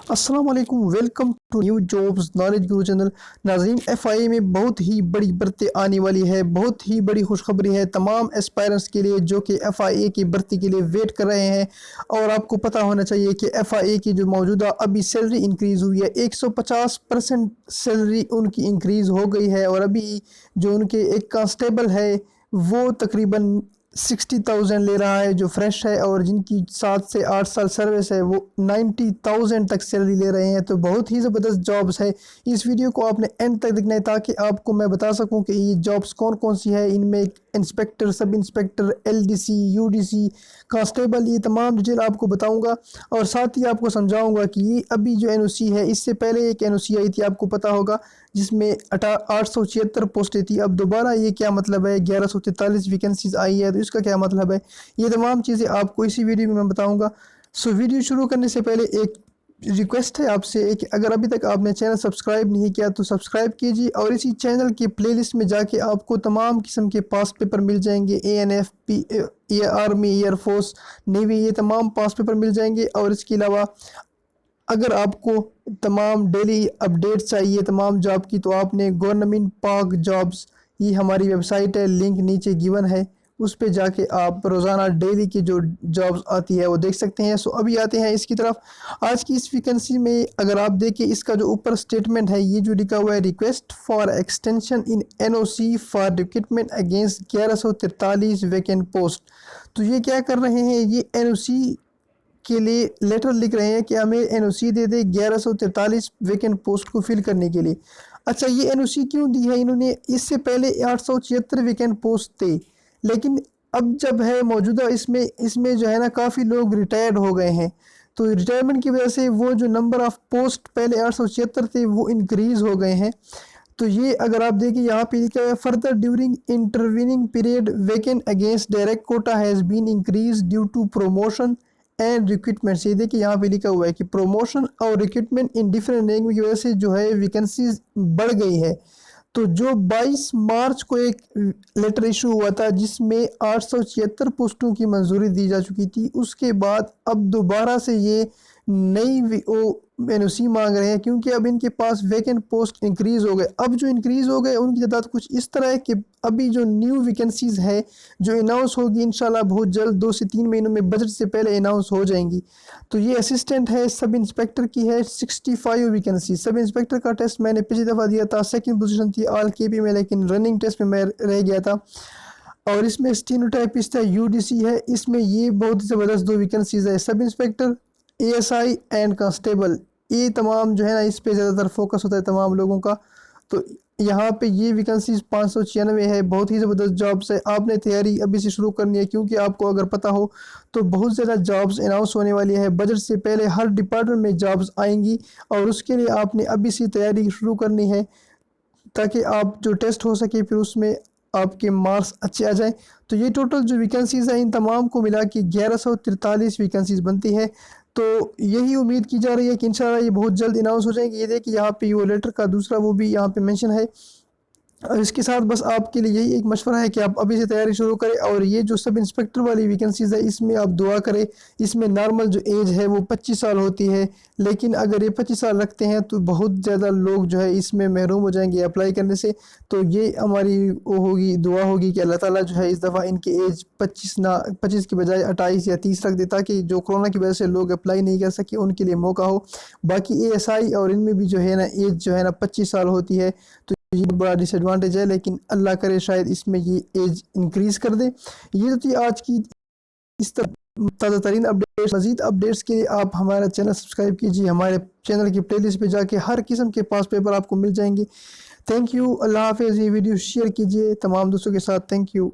السلام علیکم، welcome to new jobs knowledge guru channel. ناظرین، FIA میں بہت ہی بڑی بھرتی آنے والی ہے، بہت ہی بڑی خوشخبری ہے تمام اسپائرنٹس کے لیے جو کہ FIA کی بھرتی کے لیے ویٹ کر رہے ہیں۔ اور آپ کو پتہ ہونا چاہیے کہ FIA کی جو موجودہ ابھی سیلری انکریز ہوئی ہے، 150% سیلری ان کی انکریز ہو گئی ہے، اور ابھی جو ان کے ایک کانسٹیبل ہے وہ تقریباً 60,000 لے رہا ہے جو فریش ہے، اور جن کی 7 سے 8 سال سروس ہے وہ 90,000 تک سیلری لے رہے ہیں۔ تو بہت ہی زبردست جابز ہے۔ اس ویڈیو کو آپ نے اینڈ تک دیکھنا ہے تاکہ آپ کو میں بتا سکوں کہ یہ جابز کون کون سی ہے۔ ان میں انسپیکٹر، سب انسپیکٹر، LDC، UDC، کانسٹیبل، یہ تمام ڈیٹیل آپ کو بتاؤں گا، اور ساتھ ہی آپ کو سمجھاؤں گا کہ یہ ابھی جو NOC ہے، اس سے پہلے ایک NOC آئی تھی آپ کو پتہ ہوگا جس میں 876 پوسٹیں تھی۔ اب دوبارہ یہ کیا مطلب ہے، 1143 ویکنسیز آئی ہے، تو اس کا کیا مطلب ہے، یہ تمام چیزیں آپ کو اسی ویڈیو میں بتاؤں گا۔ ویڈیو شروع کرنے سے پہلے ایک ریکویسٹ ہے آپ سے کہ اگر ابھی تک آپ نے چینل سبسکرائب نہیں کیا تو سبسکرائب کیجیے، اور اسی چینل کے پلے لسٹ میں جا کے آپ کو تمام قسم کے پاس پیپر مل جائیں گے، ANF، army, air force, navy, یہ تمام پاس پیپر مل جائیں گے۔ اور اس کے علاوہ اگر آپ کو تمام ڈیلی اپڈیٹ چاہیے تمام جاب کی، تو آپ نے گورنمنٹ پاک جابز، یہ ہماری ویب سائٹ ہے، لنک نیچے گیون ہے، اس پہ جا کے آپ روزانہ ڈیلی کی جو جابز آتی ہے وہ دیکھ سکتے ہیں۔ ابھی آتے ہیں اس کی طرف۔ آج کی اس ویکنسی میں اگر آپ دیکھیں، اس کا جو اوپر سٹیٹمنٹ ہے، یہ جو لکھا ہوا ہے، request for extension in NOC for recruitment against 1143 vacant post. تو یہ کیا کر رہے ہیں، یہ NOC کے لیے لیٹر لکھ رہے ہیں کہ ہمیں NOC دے دے 1143 ویکینٹ پوسٹ کو فل کرنے کے لیے۔ اچھا، یہ NOC کیوں دی ہے انہوں نے؟ اس سے پہلے 876 ویکینٹ پوسٹ تھے، لیکن اب جب ہے موجودہ اس میں جو ہے نا کافی لوگ ریٹائرڈ ہو گئے ہیں، تو ریٹائرمنٹ کی وجہ سے وہ جو نمبر آف پوسٹ پہلے 876 تھے وہ انکریز ہو گئے ہیں۔ تو یہ اگر آپ دیکھیں یہاں پہ لکھا ہے، further during intervening period vacant against direct quota has been increase due to promotion and recruitment. یہ دیکھیں یہاں پہ لکھا ہوا ہے کہ پروموشن اور ریکروٹمنٹ ان ڈیفرنٹ رینک کی وجہ سے جو ہے ویکنسیز بڑھ گئی ہے۔ تو جو 22 مارچ کو ایک لیٹر ایشو ہوا تھا جس میں 876 پوسٹوں کی منظوری دی جا چکی تھی، اس کے بعد اب دوبارہ سے یہ نئی NOC مانگ رہے ہیں، کیونکہ اب ان کے پاس ویکینٹ پوسٹ انکریز ہو گئے۔ اب جو انکریز ہو گئے ان کی تعداد کچھ اس طرح ہے کہ ابھی جو نیو ویکنسیز ہے جو اناؤنس ہوگی انشاءاللہ بہت جلد، 2 سے 3 مہینوں میں بجٹ سے پہلے اناؤنس ہو جائیں گی۔ تو یہ اسسٹنٹ ہے، سب انسپیکٹر کی ہے 65 ویکنسی۔ سب انسپیکٹر کا ٹیسٹ میں نے پچھلی دفعہ دیا تھا، 2nd پوزیشن تھی آل KP میں، لیکن رننگ ٹیسٹ میں رہ گیا تھا۔ اور اس میں اسٹینوٹائپسٹ ہے، UDC ہے، اس میں یہ بہت زبردست 2 ویکنسیز ہے، سب انسپیکٹر ASI اینڈ کانسٹیبل۔ یہ تمام جو ہے نا اس پہ زیادہ تر فوکس ہوتا ہے تمام لوگوں کا۔ تو یہاں پہ یہ ویکنسیز 596 ہے، بہت ہی زبردست جابس ہے۔ آپ نے تیاری ابھی سے شروع کرنی ہے، کیونکہ آپ کو اگر پتہ ہو تو بہت زیادہ جابس اناؤنس ہونے والی ہے، بجٹ سے پہلے ہر ڈپارٹمنٹ میں جابس آئیں گی، اور اس کے لیے آپ نے ابھی سے تیاری شروع کرنی ہے تاکہ آپ جو ٹیسٹ ہو سکے پھر اس میں آپ کے مارکس اچھے آ جائیں۔ تو یہ ٹوٹل جو ویکنسیز ہیں ان تمام کو ملا کے 1143 ویکنسیز بنتی ہے۔ تو یہی امید کی جا رہی ہے کہ انشاءاللہ یہ بہت جلد اناؤنس ہو جائیں گے۔ یہ دیکھیں یہاں پہ وہ لیٹر کا دوسرا وہ بھی یہاں پہ مینشن ہے۔ اور اس کے ساتھ بس آپ کے لیے یہی ایک مشورہ ہے کہ آپ ابھی سے تیاری شروع کریں، اور یہ جو سب انسپیکٹر والی ویکنسیز ہے اس میں آپ دعا کریں۔ اس میں نارمل جو ایج ہے وہ 25 سال ہوتی ہے، لیکن اگر یہ 25 سال رکھتے ہیں تو بہت زیادہ لوگ جو ہے اس میں محروم ہو جائیں گے اپلائی کرنے سے۔ تو یہ ہماری دعا ہوگی کہ اللہ تعالیٰ جو ہے اس دفعہ ان کی ایج 25 کی بجائے 28 یا 30 رکھ دے، تاکہ جو کورونا کی وجہ سے لوگ اپلائی نہیں کر سکے ان کے لیے موقع ہو۔ باقی ASI اور ان میں بھی جو ہے نا ایج جو ہے نا 25 سال ہوتی ہے، تو یہ بڑا ڈس ایڈوانٹیج ہے، لیکن اللہ کرے شاید اس میں یہ ایج انکریز کر دے۔ یہ تو تھی آج کی اس طرح تازہ ترین اپڈیٹس۔ مزید اپڈیٹس کے لیے آپ ہمارا چینل سبسکرائب کیجیے، ہمارے چینل کی پلے لسٹ پہ جا کے ہر قسم کے پاس پیپر آپ کو مل جائیں گے۔ تھینک یو، اللہ حافظ۔ یہ ویڈیو شیئر کیجیے تمام دوستوں کے ساتھ، تھینک یو۔